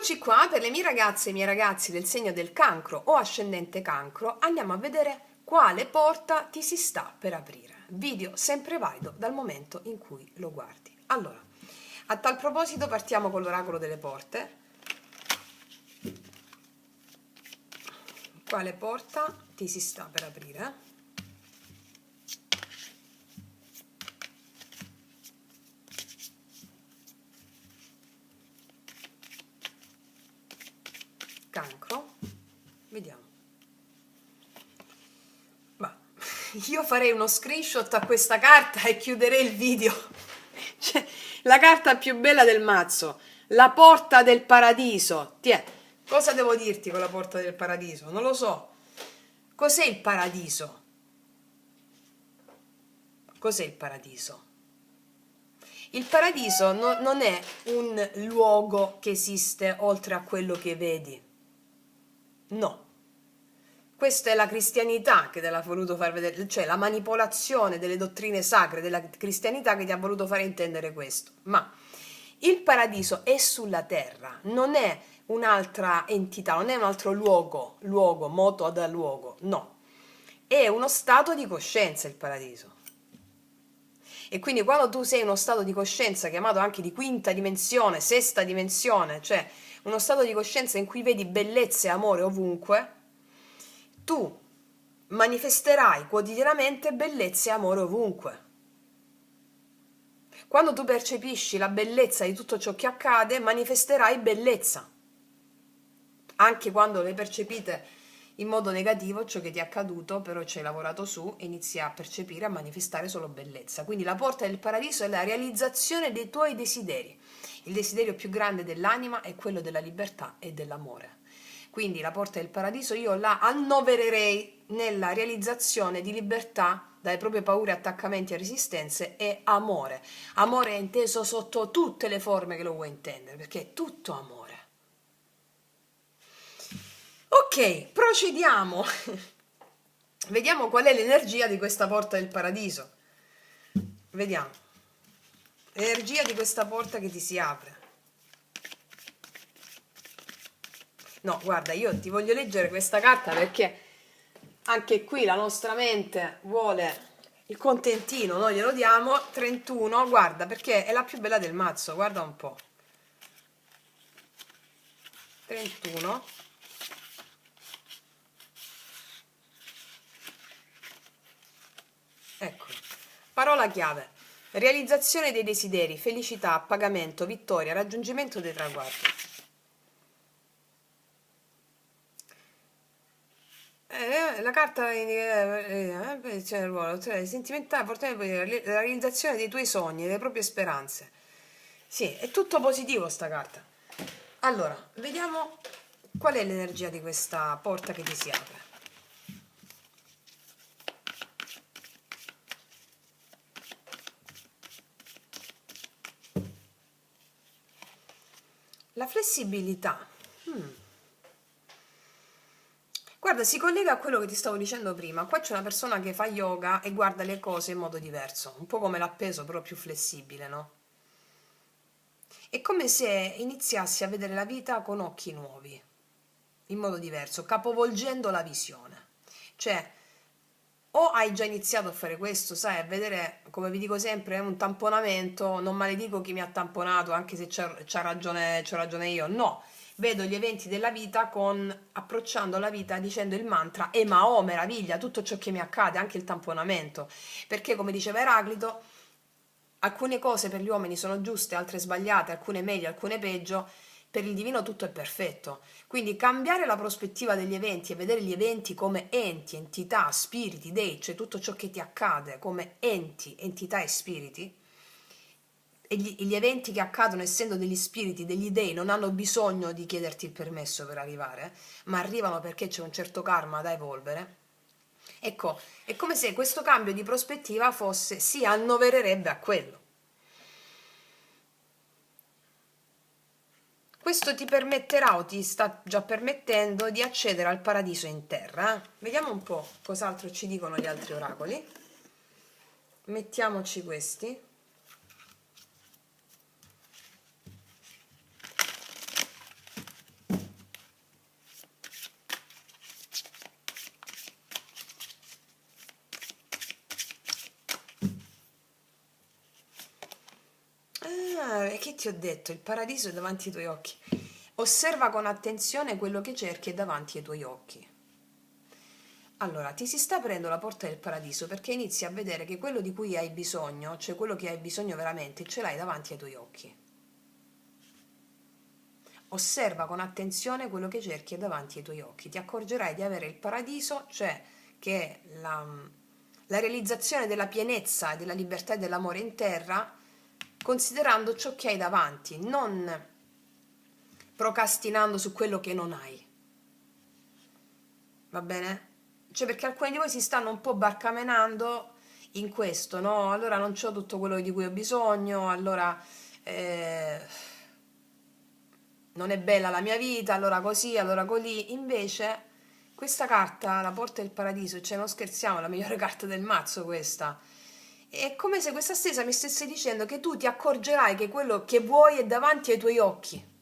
Eccoci qua per le mie ragazze e i miei ragazzi del segno del cancro o ascendente cancro. Andiamo a vedere quale porta ti si sta per aprire. Video sempre valido dal momento in cui lo guardi. Allora, a tal proposito partiamo con l'oracolo delle porte. Quale porta ti si sta per aprire? Cancro. Vediamo. Ma io farei uno screenshot a questa carta e chiuderei il video. Cioè, la carta più bella del mazzo, la porta del paradiso. Tiè, cosa devo dirti con la porta del paradiso? Non lo so. Cos'è il paradiso? Cos'è il paradiso? Il paradiso non è un luogo che esiste oltre a quello che vedi. No. Questa è la cristianità che te l'ha voluto far vedere, cioè la manipolazione delle dottrine sacre della cristianità che ti ha voluto fare intendere questo. Ma il paradiso è sulla terra, non è un'altra entità, non è un altro luogo, moto da luogo, no. È uno stato di coscienza il paradiso. E quindi quando tu sei in uno stato di coscienza, chiamato anche di quinta dimensione, sesta dimensione, cioè uno stato di coscienza in cui vedi bellezza e amore ovunque, tu manifesterai quotidianamente bellezza e amore ovunque. Quando tu percepisci la bellezza di tutto ciò che accade, manifesterai bellezza. Anche quando le percepite in modo negativo, ciò che ti è accaduto, però ci hai lavorato su e inizi a percepire, a manifestare solo bellezza. Quindi la porta del paradiso è la realizzazione dei tuoi desideri. Il desiderio più grande dell'anima è quello della libertà e dell'amore. Quindi la porta del paradiso io la annovererei nella realizzazione di libertà dalle proprie paure, attaccamenti e resistenze e amore. Amore è inteso sotto tutte le forme che lo vuoi intendere, perché è tutto amore. Ok, procediamo. Vediamo qual è l'energia di questa porta del paradiso. Vediamo. L'energia di questa porta che ti si apre. No, guarda, io ti voglio leggere questa carta perché anche qui la nostra mente vuole il contentino, noi glielo diamo. 31, guarda, perché è la più bella del mazzo, guarda un po'. 31. Ecco, parola chiave. Realizzazione dei desideri, felicità, appagamento, vittoria, raggiungimento dei traguardi. La carta c'è il ruolo, cioè sentimentale, portare la realizzazione dei tuoi sogni, delle proprie speranze. Sì, è tutto positivo sta carta. Allora, vediamo qual è l'energia di questa porta che ti si apre. La flessibilità. Guarda, si collega a quello che ti stavo dicendo prima. Qua c'è una persona che fa yoga e guarda le cose in modo diverso, un po' come l'appeso, però più flessibile, no? È come se iniziassi a vedere la vita con occhi nuovi, in modo diverso, capovolgendo la visione. Cioè, o hai già iniziato a fare questo, sai, a vedere, come vi dico sempre, un tamponamento, non maledico chi mi ha tamponato, anche se c'ha ragione io, no, vedo gli eventi della vita approcciando la vita dicendo il mantra e ma oh meraviglia, tutto ciò che mi accade, anche il tamponamento, perché come diceva Eraclito, alcune cose per gli uomini sono giuste, altre sbagliate, alcune meglio, alcune peggio, per il divino tutto è perfetto. Quindi cambiare la prospettiva degli eventi e vedere gli eventi come enti, entità, spiriti, dei, cioè tutto ciò che ti accade come enti, entità e spiriti, e gli eventi che accadono essendo degli spiriti, degli dei, non hanno bisogno di chiederti il permesso per arrivare, ma arrivano perché c'è un certo karma da evolvere. Ecco, è come se questo cambio di prospettiva si annovererebbe a quello. Questo ti permetterà o ti sta già permettendo di accedere al paradiso in terra. Vediamo un po' cos'altro ci dicono gli altri oracoli. Mettiamoci questi. Amore, che ti ho detto? Il paradiso è davanti ai tuoi occhi. Osserva con attenzione quello che cerchi è davanti ai tuoi occhi. Allora, ti si sta aprendo la porta del paradiso perché inizi a vedere che quello di cui hai bisogno, cioè quello che hai bisogno veramente, ce l'hai davanti ai tuoi occhi. Osserva con attenzione quello che cerchi è davanti ai tuoi occhi. Ti accorgerai di avere il paradiso, cioè che è la realizzazione della pienezza e della libertà e dell'amore in terra, considerando ciò che hai davanti, non procrastinando su quello che non hai. Va bene? Cioè, perché alcuni di voi si stanno un po' barcamenando in questo, no? Allora non c'ho tutto quello di cui ho bisogno, allora non è bella la mia vita, allora così, allora così. Invece, questa carta, la porta del paradiso, cioè non scherziamo, è la migliore carta del mazzo questa. È come se questa stessa mi stesse dicendo che tu ti accorgerai che quello che vuoi è davanti ai tuoi occhi.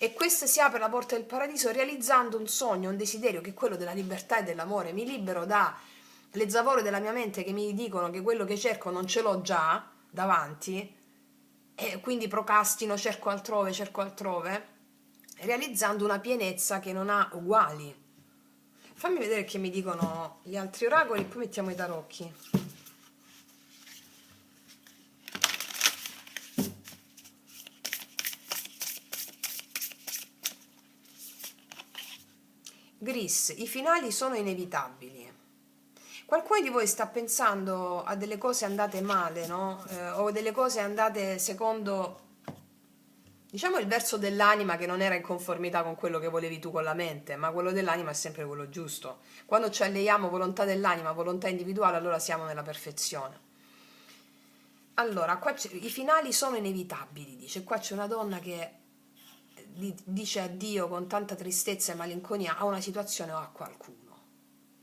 E questa si apre la porta del paradiso realizzando un sogno, un desiderio che è quello della libertà e dell'amore. Mi libero dalle zavorre della mia mente che mi dicono che quello che cerco non ce l'ho già davanti e quindi procrastino, cerco altrove, realizzando una pienezza che non ha uguali. Fammi vedere che mi dicono gli altri oracoli e poi mettiamo i tarocchi. Gris, i finali sono inevitabili. Qualcuno di voi sta pensando a delle cose andate male, no? O delle cose andate secondo, diciamo, il verso dell'anima che non era in conformità con quello che volevi tu con la mente, ma quello dell'anima è sempre quello giusto. Quando ci alleiamo volontà dell'anima, volontà individuale, allora siamo nella perfezione. Allora, qua i finali sono inevitabili, dice. Qua c'è una donna che dice addio con tanta tristezza e malinconia a una situazione o a qualcuno,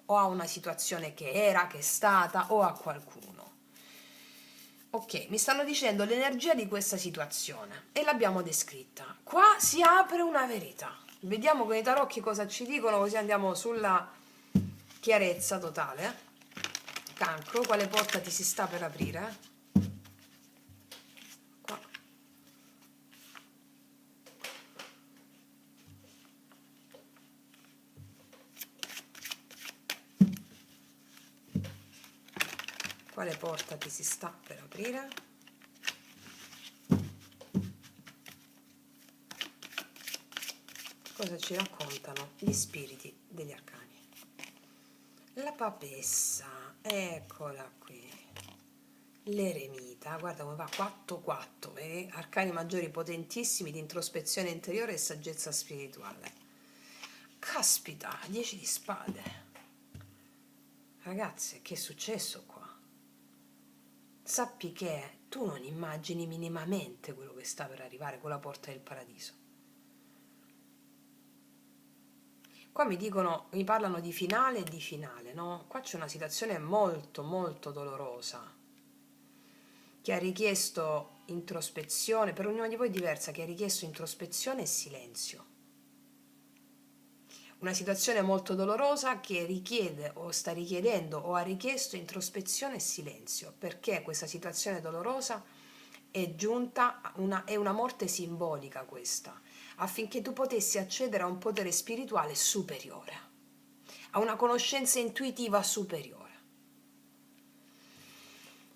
o a una situazione che era, che è stata, o a qualcuno. Ok, mi stanno dicendo l'energia di questa situazione e l'abbiamo descritta. Qua si apre una verità. Vediamo con i tarocchi cosa ci dicono, così andiamo sulla chiarezza totale. Cancro, quale porta ti si sta per aprire? Qua. Quale porta ti si sta per aprire? Cosa ci raccontano gli spiriti degli arcani? La papessa, eccola qui. L'eremita, guarda come va, 4-4, arcani maggiori potentissimi di introspezione interiore e saggezza spirituale. Caspita, 10 di spade. Ragazze, che è successo qua? Sappi che tu non immagini minimamente quello che sta per arrivare con la porta del paradiso. Qua mi dicono, mi parlano di finale e di finale, no? Qua c'è una situazione molto molto dolorosa che ha richiesto introspezione, per ognuno di voi diversa, che ha richiesto introspezione e silenzio. Una situazione molto dolorosa che richiede o sta richiedendo o ha richiesto introspezione e silenzio, perché questa situazione dolorosa è giunta, è una morte simbolica questa, affinché tu potessi accedere a un potere spirituale superiore, a una conoscenza intuitiva superiore.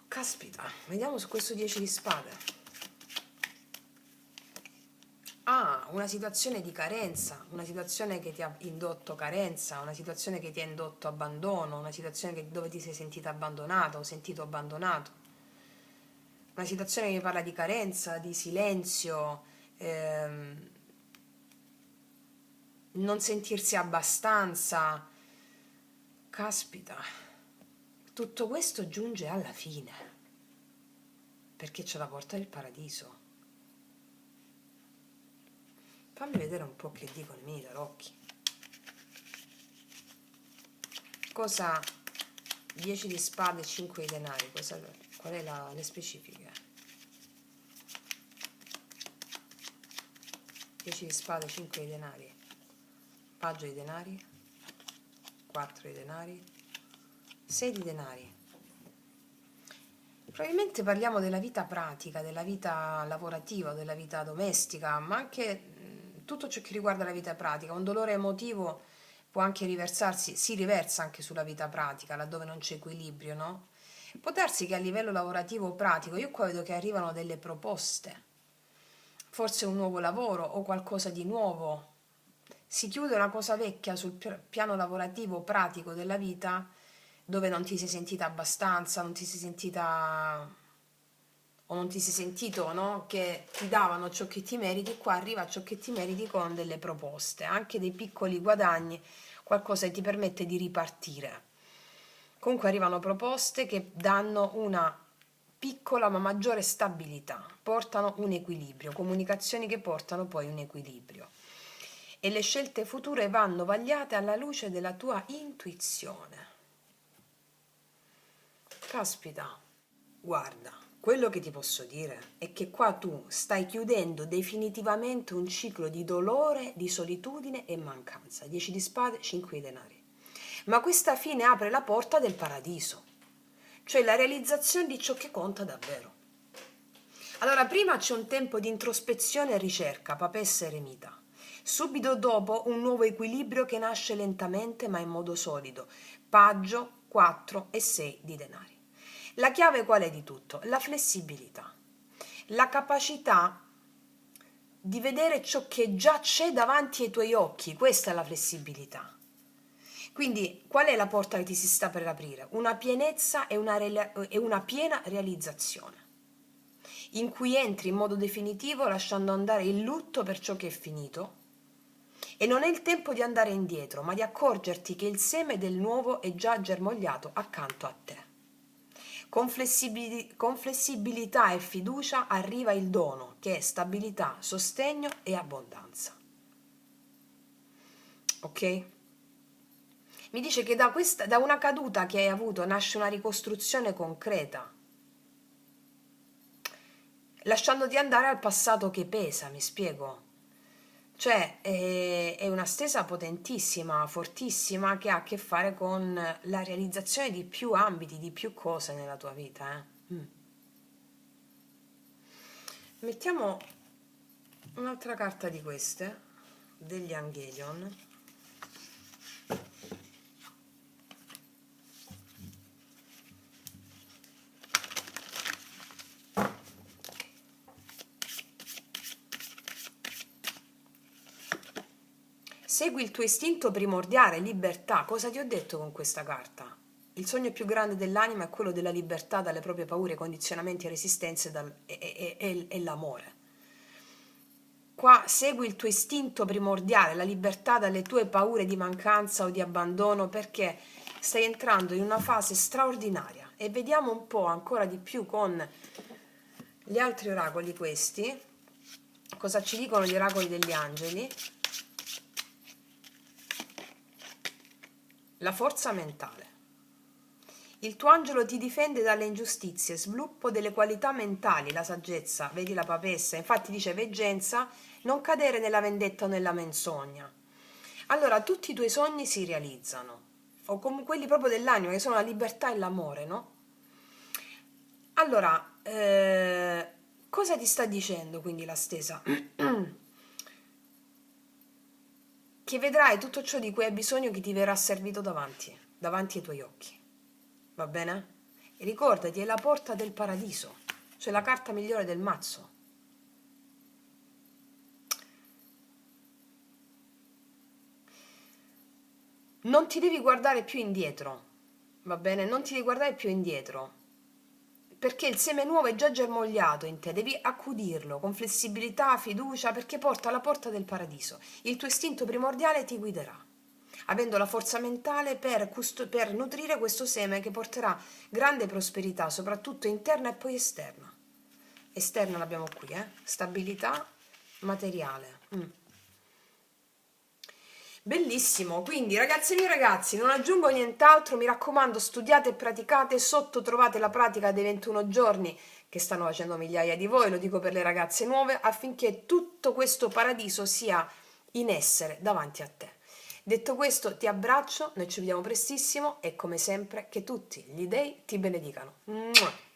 Caspita, vediamo su questo 10 di spade. Ah, una situazione di carenza, una situazione che ti ha indotto carenza, una situazione che ti ha indotto abbandono, una situazione dove ti sei sentita abbandonata o sentito abbandonato. Una situazione che mi parla di carenza, di silenzio, non sentirsi abbastanza. Caspita, tutto questo giunge alla fine, perché c'è la porta del paradiso. Fammi vedere un po' che dicono i miei tarocchi. Cosa 10 di spade, 5 di denari, qual è le specifiche? 10 di spade, 5 di denari, paggio di denari, 4 di denari, 6 di denari. Probabilmente parliamo della vita pratica, della vita lavorativa, della vita domestica, ma anche tutto ciò che riguarda la vita pratica. Un dolore emotivo può anche riversarsi, si riversa anche sulla vita pratica, laddove non c'è equilibrio, no? Può darsi che a livello lavorativo pratico, io qua vedo che arrivano delle proposte, forse un nuovo lavoro o qualcosa di nuovo. Si chiude una cosa vecchia sul piano lavorativo pratico della vita, dove non ti sei sentita abbastanza, non ti sei sentita o non ti sei sentito, no? Che ti davano ciò che ti meriti. Qua arriva ciò che ti meriti con delle proposte, anche dei piccoli guadagni, qualcosa che ti permette di ripartire. Comunque arrivano proposte che danno una piccola ma maggiore stabilità, portano un equilibrio, comunicazioni che portano poi un equilibrio. E le scelte future vanno vagliate alla luce della tua intuizione. Caspita, guarda, quello che ti posso dire è che qua tu stai chiudendo definitivamente un ciclo di dolore, di solitudine e mancanza. 10 di spade, 5 di denari. Ma questa fine apre la porta del paradiso, cioè la realizzazione di ciò che conta davvero. Allora, prima c'è un tempo di introspezione e ricerca, papessa eremita. Subito dopo un nuovo equilibrio che nasce lentamente ma in modo solido. Paggio, 4 e 6 di denari. La chiave qual è di tutto? La flessibilità, la capacità di vedere ciò che già c'è davanti ai tuoi occhi. Questa è la flessibilità. Quindi qual è la porta che ti si sta per aprire? Una pienezza e una piena realizzazione, in cui entri in modo definitivo lasciando andare il lutto per ciò che è finito, e non è il tempo di andare indietro, ma di accorgerti che il seme del nuovo è già germogliato accanto a te. Con flessibilità e fiducia arriva il dono, che è stabilità, sostegno e abbondanza. Ok? Mi dice che da una caduta che hai avuto nasce una ricostruzione concreta, lasciandoti andare al passato che pesa, mi spiego? Cioè è una stesa potentissima, fortissima, che ha a che fare con la realizzazione di più ambiti, di più cose nella tua vita. Mettiamo un'altra carta di queste, degli Angelion. Segui il tuo istinto primordiale, libertà. Cosa ti ho detto con questa carta? Il sogno più grande dell'anima è quello della libertà dalle proprie paure, condizionamenti e resistenze e l'amore. Qua segui il tuo istinto primordiale, la libertà dalle tue paure di mancanza o di abbandono, perché stai entrando in una fase straordinaria. E vediamo un po' ancora di più con gli altri oracoli questi, cosa ci dicono gli oracoli degli angeli. La forza mentale. Il tuo angelo ti difende dalle ingiustizie, sviluppo delle qualità mentali, la saggezza, vedi la papessa, infatti dice veggenza, non cadere nella vendetta o nella menzogna. Allora tutti i tuoi sogni si realizzano, o come quelli proprio dell'anima, che sono la libertà e l'amore, no? Allora, cosa ti sta dicendo quindi la stesa? Che vedrai tutto ciò di cui hai bisogno che ti verrà servito davanti ai tuoi occhi. Va bene? E ricordati, è la porta del paradiso, cioè la carta migliore del mazzo. Non ti devi guardare più indietro, va bene? Non ti devi guardare più indietro, perché il seme nuovo è già germogliato in te, devi accudirlo con flessibilità, fiducia, perché porta alla porta del paradiso. Il tuo istinto primordiale ti guiderà, avendo la forza mentale per nutrire questo seme che porterà grande prosperità, soprattutto interna e poi esterna. Esterna l'abbiamo qui, stabilità materiale. Bellissimo, quindi ragazzi miei ragazzi, non aggiungo nient'altro, mi raccomando, studiate e praticate, sotto trovate la pratica dei 21 giorni che stanno facendo migliaia di voi, lo dico per le ragazze nuove, affinché tutto questo paradiso sia in essere davanti a te. Detto questo, ti abbraccio, noi ci vediamo prestissimo e come sempre che tutti gli dei ti benedicano. Mua!